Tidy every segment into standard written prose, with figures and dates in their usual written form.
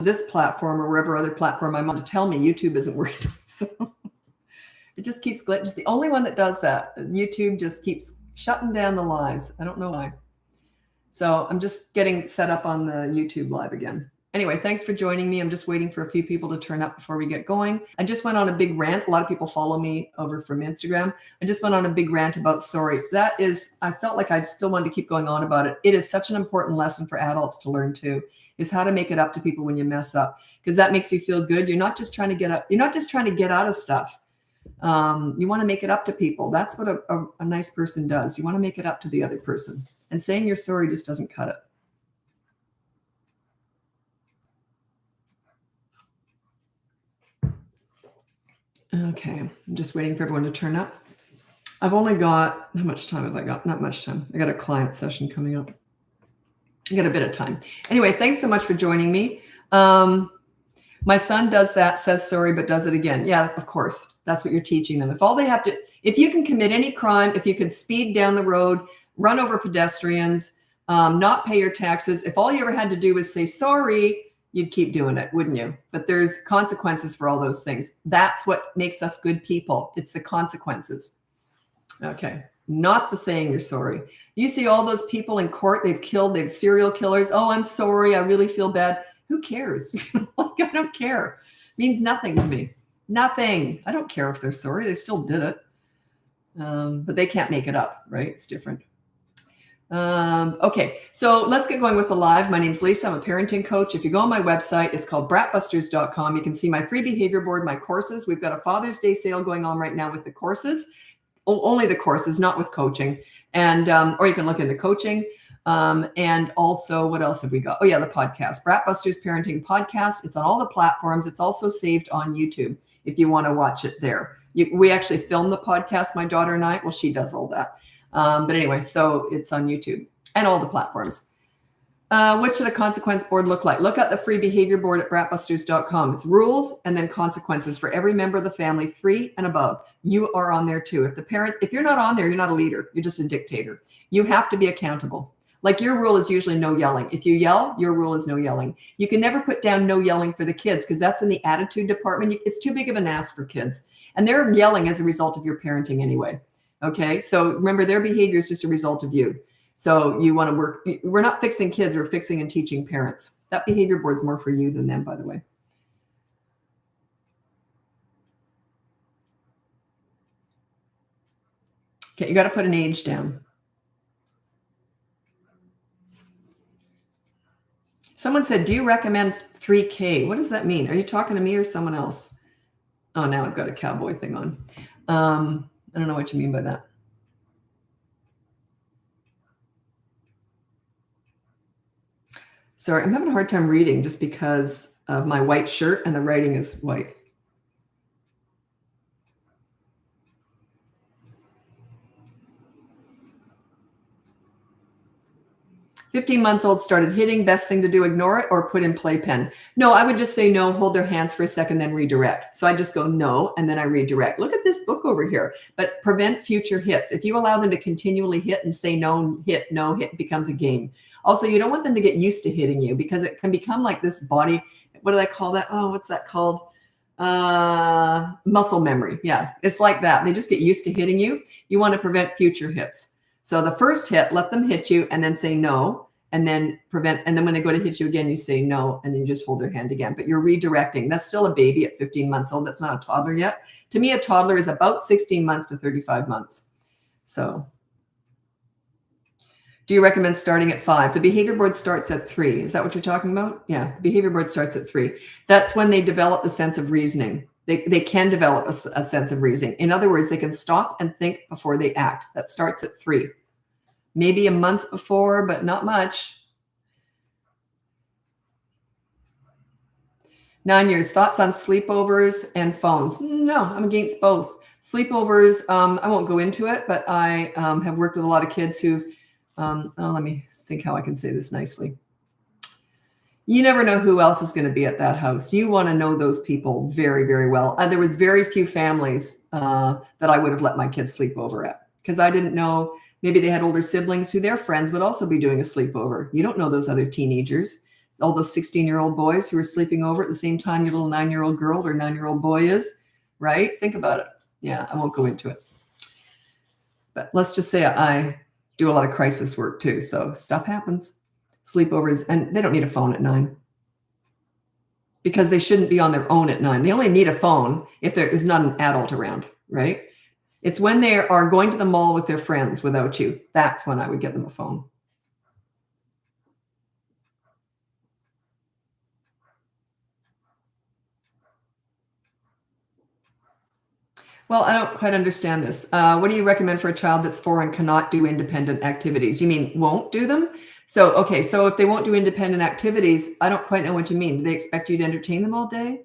this platform or wherever other platform I'm on to tell me YouTube isn't working. So it just keeps glitching. It's the only one that does that. YouTube just keeps shutting down the lives. I don't know why. So I'm just getting set up on the YouTube live again. Anyway, thanks for joining me. I'm just waiting for a few people to turn up before we get going. I just went on a big rant. A lot of people follow me over from Instagram. I just went on a big rant about sorry. I felt like I still wanted to keep going on about it. It is such an important lesson for adults to learn too, is how to make it up to people when you mess up, because that makes you feel good. You're not just trying to get up. You're not just trying to get out of stuff. You want to make it up to people. That's what a nice person does. You want to make it up to the other person. And saying you're sorry just doesn't cut it. Okay, I'm just waiting for everyone to turn up. I've only got, how much time have I got? Not much time. I got a client session coming up. I got a bit of time. Anyway, thanks so much for joining me. My son does that, says sorry, but does it again. Yeah, of course. That's what you're teaching them. If you can commit any crime, if you can speed down the road, run over pedestrians, not pay your taxes, if all you ever had to do was say sorry, you'd keep doing it, wouldn't you? But there's consequences for all those things. That's what makes us good people. It's the consequences. Okay. Not the saying you're sorry. You see all those people in court, they've serial killers. Oh, I'm sorry. I really feel bad. Who cares? Like, I don't care. It means nothing to me. Nothing. I don't care if they're sorry. They still did it. But they can't make it up, right? It's different. Okay, so let's get going with the live. My name's Lisa. I'm a parenting coach. If you go on my website, it's called BratBusters.com. You can see my free behavior board, my courses. We've got a Father's Day sale going on right now with the courses, only the courses, not with coaching. And or you can look into coaching. And also, what else have we got? Oh yeah, the podcast, BratBusters Parenting Podcast. It's on all the platforms. It's also saved on YouTube if you want to watch it there. We actually film the podcast, my daughter and I. Well, she does all that. But anyway, so it's on YouTube and all the platforms. What should a consequence board look like? Look at the free behavior board at BratBusters.com. It's rules and then consequences for every member of the family, 3 and above. You are on there too. If you're not on there, you're not a leader. You're just a dictator. You have to be accountable. Like, your rule is usually no yelling. If you yell, your rule is no yelling. You can never put down no yelling for the kids, because that's in the attitude department. It's too big of an ask for kids. And they're yelling as a result of your parenting anyway. Okay, so remember, their behavior is just a result of you. So you want to work. We're not fixing kids, we're fixing and teaching parents. That behavior board's more for you than them, by the way. Okay, you got to put an age down. Someone said, do you recommend 3K? What does that mean? Are you talking to me or someone else? Oh, now I've got a cowboy thing on. I don't know what you mean by that. Sorry, I'm having a hard time reading just because of my white shirt and the writing is white. 15-month-old started hitting. Best thing to do, ignore it or put in playpen. No, I would just say no, hold their hands for a second, then redirect. So I just go no, and then I redirect. Look at this book over here. But prevent future hits. If you allow them to continually hit and say no, hit, it becomes a game. Also, you don't want them to get used to hitting you, because it can become like this body. What do I call that? Oh, what's that called? Muscle memory. Yeah, it's like that. They just get used to hitting you. You want to prevent future hits. So the first hit, let them hit you and then say no, and then prevent. And then when they go to hit you again, you say no, and then you just hold their hand again. But you're redirecting. That's still a baby at 15 months old. That's not a toddler yet. To me, a toddler is about 16 months to 35 months. So do you recommend starting at 5? The behavior board starts at 3. Is that what you're talking about? Yeah, the behavior board starts at 3. That's when they develop the sense of reasoning. They can develop a sense of reasoning. In other words, they can stop and think before they act. That starts at 3. Maybe a month before, but not much. 9 years. Thoughts on sleepovers and phones? No, I'm against both. Sleepovers, I won't go into it, but I have worked with a lot of kids who, let me think how I can say this nicely. You never know who else is going to be at that house. You want to know those people very, very well. There was very few families that I would have let my kids sleep over at, because I didn't know. Maybe they had older siblings who their friends would also be doing a sleepover. You don't know those other teenagers. all those 16-year-old boys who are sleeping over at the same time your little 9-year-old girl or 9-year-old boy is, right? Think about it. Yeah, I won't go into it. But let's just say I do a lot of crisis work too. So stuff happens. Sleepovers, and they don't need a phone at 9 because they shouldn't be on their own at 9. They only need a phone if there is not an adult around, right? It's when they are going to the mall with their friends without you. That's when I would get them a phone. Well, I don't quite understand this. What do you recommend for a child that's 4 and cannot do independent activities? You mean won't do them? So, okay, so if they won't do independent activities, I don't quite know what you mean. Do they expect you to entertain them all day?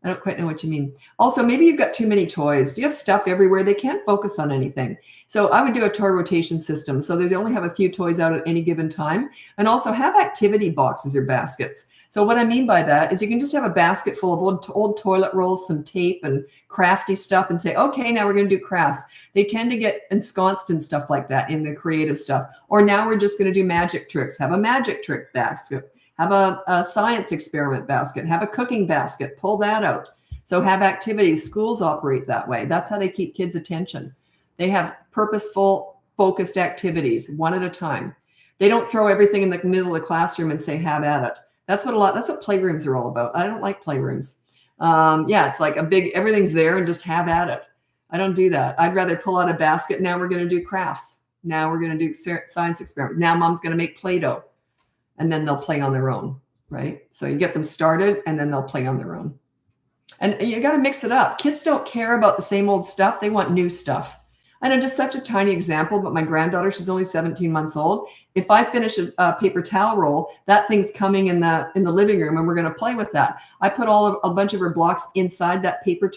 I don't quite know what you mean. Also, maybe you've got too many toys. Do you have stuff everywhere? They can't focus on anything. So I would do a toy rotation system. So they only have a few toys out at any given time. And also have activity boxes or baskets. So what I mean by that is you can just have a basket full of old toilet rolls, some tape and crafty stuff and say, okay, now we're going to do crafts. They tend to get ensconced in stuff like that in the creative stuff. Or now we're just going to do magic tricks. Have a magic trick basket. Have a science experiment basket. Have a cooking basket. Pull that out. So have activities. Schools operate that way. That's how they keep kids' attention. They have purposeful, focused activities, one at a time. They don't throw everything in the middle of the classroom and say, have at it. That's what playrooms are all about. I don't like playrooms. Yeah, it's like everything's there and just have at it. I don't do that. I'd rather pull out a basket. Now we're going to do crafts. Now we're going to do science experiment. Now mom's going to make Play-Doh. And then they'll play on their own, right? So you get them started and then they'll play on their own. And you got to mix it up. Kids don't care about the same old stuff. They want new stuff. I know, just such a tiny example, but my granddaughter, she's only 17 months old. If I finish a paper towel roll, that thing's coming in the living room and we're going to play with that. I put a bunch of her blocks inside that paper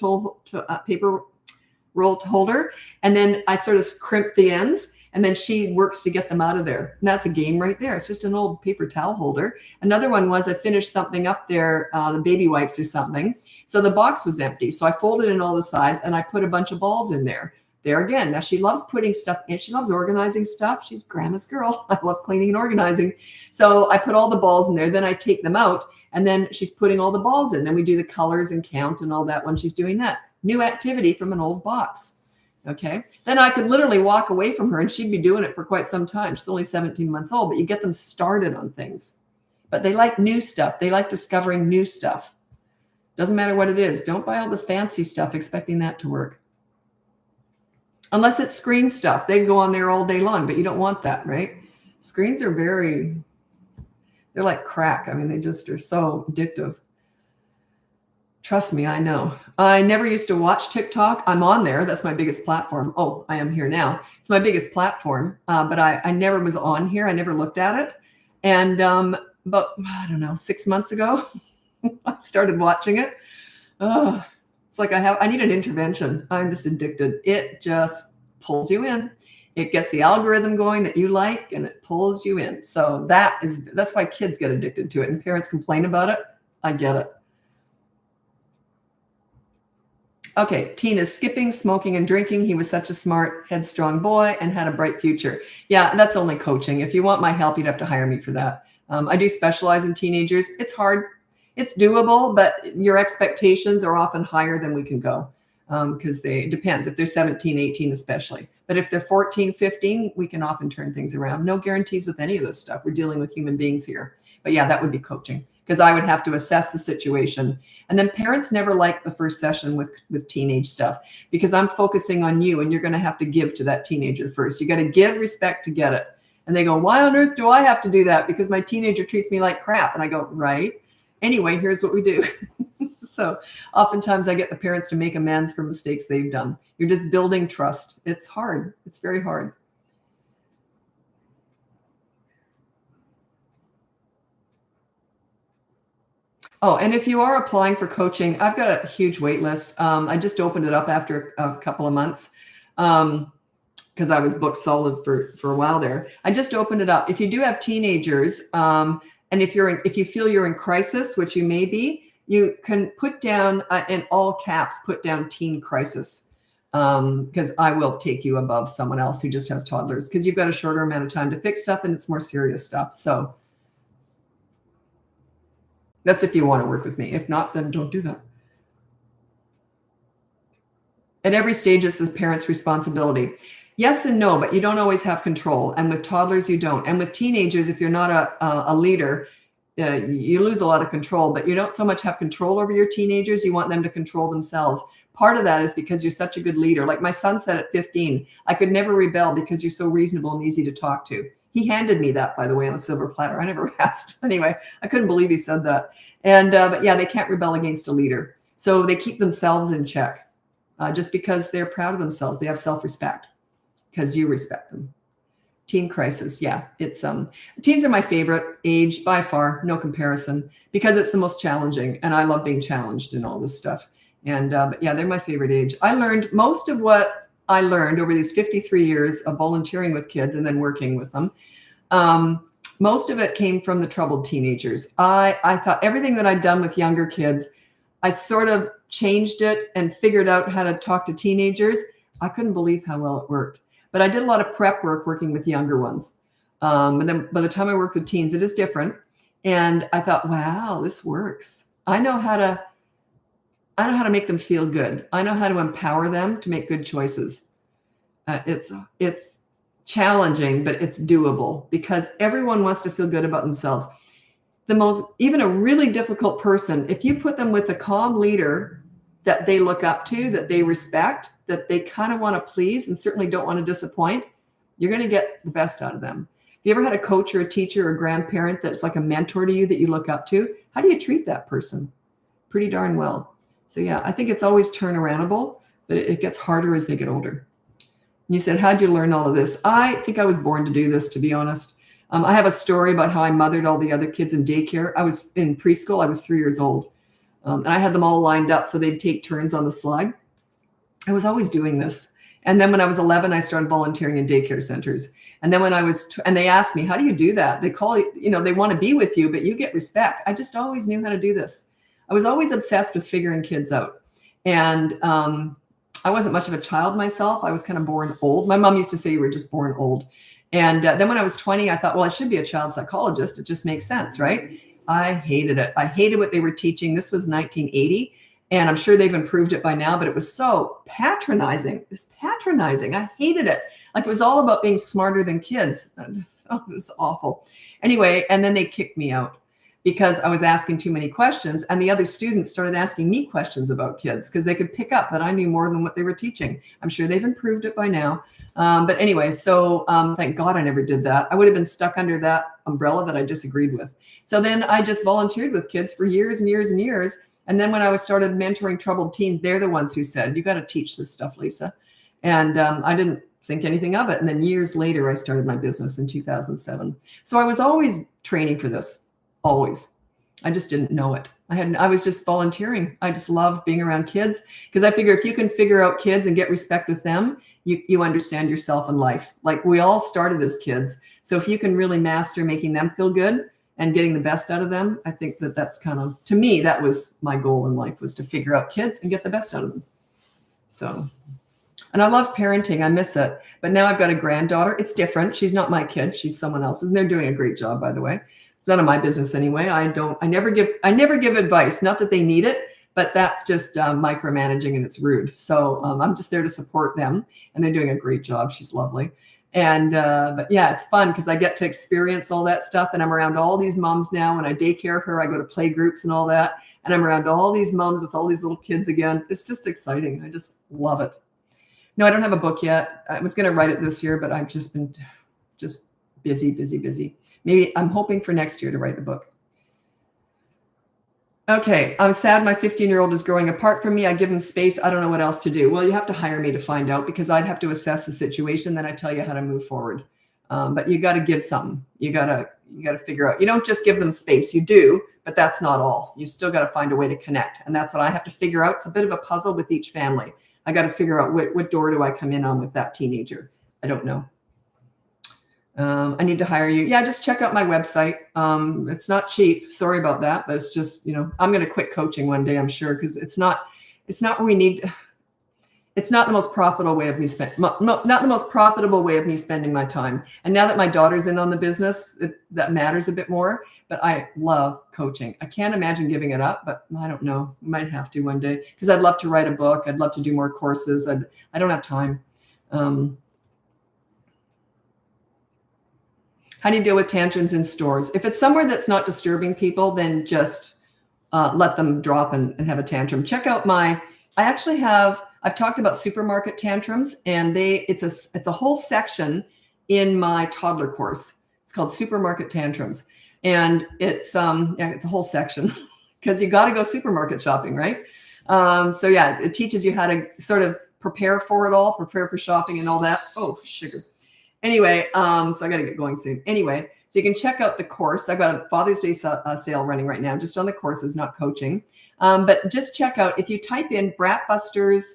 roll holder. And then I sort of crimp the ends. And then she works to get them out of there. And that's a game right there. It's just an old paper towel holder. Another one was I finished something up there, the baby wipes or something. So the box was empty. So I folded in all the sides and I put a bunch of balls in there. There again. Now she loves putting stuff in. She loves organizing stuff. She's grandma's girl. I love cleaning and organizing. So I put all the balls in there. Then I take them out and then she's putting all the balls in. Then we do the colors and count and all that when she's doing that. New activity from an old box. Okay. Then I could literally walk away from her and she'd be doing it for quite some time. She's only 17 months old, but you get them started on things. But they like new stuff. They like discovering new stuff. Doesn't matter what it is. Don't buy all the fancy stuff expecting that to work. Unless it's screen stuff. They go on there all day long, but you don't want that, right? Screens are they're like crack. I mean, they just are so addictive. Trust me, I know. I never used to watch TikTok. I'm on there. That's my biggest platform. Oh, I am here now. It's my biggest platform, but I never was on here. I never looked at it. And but I don't know, 6 months ago, I started watching it. Oh, it's like I need an intervention. I'm just addicted. It just pulls you in. It gets the algorithm going that you like, and it pulls you in. So that's why kids get addicted to it, and parents complain about it. I get it. Okay, teen is skipping, smoking, and drinking. He was such a smart, headstrong boy and had a bright future. Yeah, that's only coaching. If you want my help, you'd have to hire me for that. I do specialize in teenagers. It's hard. It's doable, but your expectations are often higher than we can go because it depends if they're 17, 18 especially. But if they're 14, 15, we can often turn things around. No guarantees with any of this stuff. We're dealing with human beings here. But yeah, that would be coaching because I would have to assess the situation. And then parents never like the first session with teenage stuff because I'm focusing on you and you're going to have to give to that teenager first. You got to give respect to get it. And they go, why on earth do I have to do that? Because my teenager treats me like crap. And I go, right. Anyway, here's what we do. So oftentimes I get the parents to make amends for mistakes they've done. You're just building trust. It's hard. It's very hard. Oh, and if you are applying for coaching, I've got a huge wait list. I just opened it up after a couple of months because I was booked solid for a while there. I just opened it up. If you do have teenagers, and if you feel you're in crisis, which you may be, you can put down in all caps, put down teen crisis because I will take you above someone else who just has toddlers because you've got a shorter amount of time to fix stuff and it's more serious stuff. So. That's if you want to work with me. If not, then don't do that. At every stage, it's the parent's responsibility. Yes and no, but you don't always have control. And with toddlers, you don't. And with teenagers, if you're not a leader, you lose a lot of control, but you don't so much have control over your teenagers. You want them to control themselves. Part of that is because you're such a good leader. Like my son said at 15, I could never rebel because you're so reasonable and easy to talk to. He handed me that, by the way, on a silver platter. I never asked. Anyway, I couldn't believe he said that. And but yeah, they can't rebel against a leader. So they keep themselves in check. Just because they're proud of themselves. They have self-respect because you respect them. Teen crisis. Yeah, it's teens are my favorite age by far, no comparison, because it's the most challenging. And I love being challenged in all this stuff. And but yeah, they're my favorite age. I learned most of what I learned over these 53 years of volunteering with kids and then working with them. Most of it came from the troubled teenagers. I thought everything that I'd done with younger kids, I sort of changed it and figured out how to talk to teenagers. I couldn't believe how well it worked. But I did a lot of prep work working with younger ones. And then by the time I worked with teens, it is different. And I thought, wow, this works. I know how to make them feel good. I know how to empower them to make good choices. It's challenging, but it's doable because everyone wants to feel good about themselves. Even a really difficult person, if you put them with a calm leader that they look up to, that they respect, that they kind of want to please and certainly don't want to disappoint, you're going to get the best out of them. Have you ever had a coach or a teacher or a grandparent that's like a mentor to you that you look up to? How do you treat that person? Pretty darn well. So yeah, I think it's always turnaroundable, but it gets harder as they get older. You said, how'd you learn all of this? I think I was born to do this, to be honest. I have a story about how I mothered all the other kids in daycare. I was in preschool. I was 3 years old. And I had them all lined up so they'd take turns on the slug. I was always doing this. And then when I was 11, I started volunteering in daycare centers. And then when I was, and they asked me, how do you do that? They call you, they want to be with you, but you get respect. I just always knew how to do this. I was always obsessed with figuring kids out. And I wasn't much of a child myself. I was kind of born old. My mom used to say you were just born old. And then when I was 20, I thought, well, I should be a child psychologist. It just makes sense, right? I hated it. I hated what they were teaching. This was 1980. And I'm sure they've improved it by now, but it was so patronizing. It was patronizing. I hated it. Like it was all about being smarter than kids. It was awful. Anyway, and then they kicked me out because I was asking too many questions. And the other students started asking me questions about kids because they could pick up that I knew more than what they were teaching. I'm sure they've improved it by now. But anyway, so thank God I never did that. I would have been stuck under that umbrella that I disagreed with. So then I just volunteered with kids for years and years and years. And then when I started mentoring troubled teens, they're the ones who said, you got to teach this stuff, Lisa. And I didn't think anything of it. And then years later, I started my business in 2007. So I was always training for this, always. I just didn't know it. I was just volunteering. I just loved being around kids because I figure if you can figure out kids and get respect with them, you understand yourself and life. Like we all started as kids. So if you can really master making them feel good and getting the best out of them, I think that's kind of, to me, that was my goal in life, was to figure out kids and get the best out of them. So, and I love parenting. I miss it. But now I've got a granddaughter. It's different. She's not my kid. She's someone else's. And they're doing a great job, by the way. It's none of my business anyway. I never give advice. Not that they need it, but that's just micromanaging and it's rude. So I'm just there to support them and they're doing a great job. She's lovely. And, but yeah, it's fun because I get to experience all that stuff and I'm around all these moms now. When I daycare her, I go to play groups and all that. And I'm around all these moms with all these little kids again. It's just exciting. I just love it. No, I don't have a book yet. I was going to write it this year, but I've just been just busy. Maybe I'm hoping for next year to write the book. Okay, I'm sad my 15-year-old is growing apart from me. I give him space. I don't know what else to do. Well, you have to hire me to find out because I'd have to assess the situation. Then I tell you how to move forward. But you got to give something. You got to figure out. You don't just give them space. You do, but that's not all. You still got to find a way to connect. And that's what I have to figure out. It's a bit of a puzzle with each family. I got to figure out what door do I come in on with that teenager. I don't know. I need to hire you. Yeah, just check out my website. It's not cheap. Sorry about that, but it's just, I'm going to quit coaching one day, I'm sure, because it's not where we need. it's not the most profitable way of me not the most profitable way of me spending my time. And now that my daughter's in on the business, that matters a bit more. But I love coaching. I can't imagine giving it up, but I don't know. Might have to one day because I'd love to write a book. I'd love to do more courses. I don't have time. How do you deal with tantrums in stores? If it's somewhere that's not disturbing people, then just let them drop and have a tantrum. Check out I've talked about supermarket tantrums, and it's a whole section in my toddler course. It's called Supermarket Tantrums. And it's a whole section because you got to go supermarket shopping, right? So yeah, it teaches you how to sort of prepare for it all, prepare for shopping and all that. Oh, sugar. Anyway, so I got to get going soon. Anyway, so you can check out the course. I've got a Father's Day sale running right now, just on the courses, not coaching. But just check out, if you type in BratBusters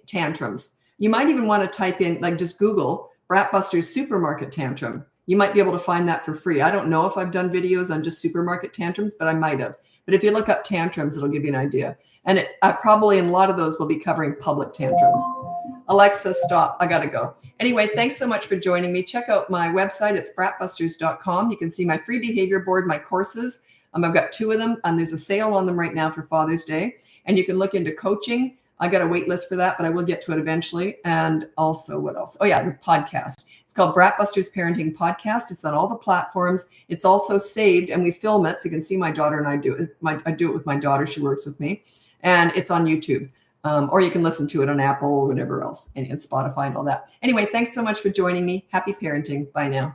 tantrums, you might even want to type in, like, just Google BratBusters supermarket tantrum. You might be able to find that for free. I don't know if I've done videos on just supermarket tantrums, but I might have. But if you look up tantrums, it'll give you an idea. And probably in a lot of those will be covering public tantrums. Alexa, stop. I got to go. Anyway, thanks so much for joining me. Check out my website. It's BratBusters.com. You can see my free behavior board, my courses. I've got 2 of them, and there's a sale on them right now for Father's Day. And you can look into coaching. I got a wait list for that, but I will get to it eventually. And also, what else? Oh, yeah, the podcast. It's called BratBusters Parenting Podcast. It's on all the platforms. It's also saved, and we film it, so you can see my daughter and I do it. I do it with my daughter. She works with me. And it's on YouTube. Or you can listen to it on Apple or whatever else, and Spotify and all that. Anyway, thanks so much for joining me. Happy parenting. Bye now.